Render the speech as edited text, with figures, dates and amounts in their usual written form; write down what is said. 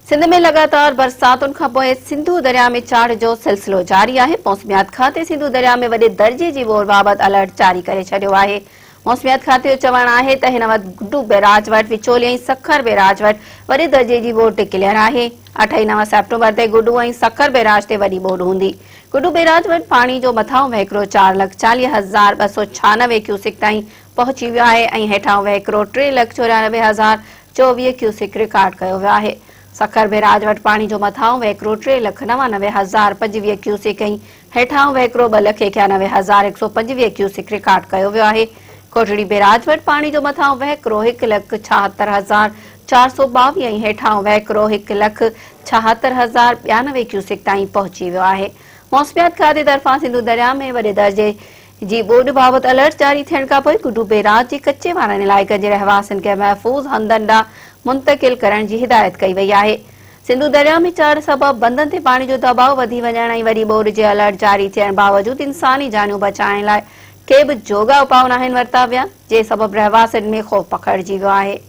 सिंध में लगातार बरसातुनि खां पोइ सिंधु दरिया में चाढ़ जो सिलसिलो जारी आहे। मौसमियात खाते सिंधु दरिया में वॾे दर्जे जी बोर बाबति अलर्ट जारी करे छॾियो आहे। मौसमियात खाते जो चवणु आहे त हिन वटि गुड्डू बैराज वटि विचोले ऐं सखर बैराज वटि वॾे दर्जे जी बोर टिकलियल आहे। 8 ऐं 9 सेप्टेम्बर ते गुड्डू ऐं सखर बैराज ते वॾी बोर हूंदी। गुड्डू बैराज वटि पाणी जो मथां वहिकिरो 4,40,296 क्यूसिक ताईं पहुची वियो आहे ऐं हेठां वहिकिरो 3,94,024 क्यूसिक रिकॉर्ड कयो वियो आहे। सखर बैराज वटि पाणी जो मथां वहिकिरो 3,99,025 क्यूसिक ऐं हेठां वहिकिरो 2,91,125 क्यूसिक रिकॉर्ड कयो वियो आहे। कोटड़ी बैराज वटि पाणी जो मथां वहिकिरो 1,76,422 ऐं हेठां वहिकिरो 1,76,092 क्यूसिक ताईं पहुची वियो आहे। मौसमियात खाते तरफ़ां सिंधु दरिया में वॾे दर्जे जी ॿोॾि बाबति अलर्ट जारी थियण खां पोइ गुड्डू बैराज जे कचे वारनि इलाइक़नि जे रहवासियुनि खे महफ़ूज़ हंधनि ॾांहुं मुंतक़िल करण जी हिदायत कई वई आहे। सिंधु दरिया में चाढ़ सबबि बंदनि ते पाणी जो दबाव वधी वञण ऐं वॾी बोर जे अलर्ट जारी थियण बावजूदि इंसानी जानियूं बचाइण लाइ के बि जोगा उपाउ नाहिनि वरिता विया, जे सबबि रहवासियुनि में ख़ौफ़ पखिड़िजी वियो आहे।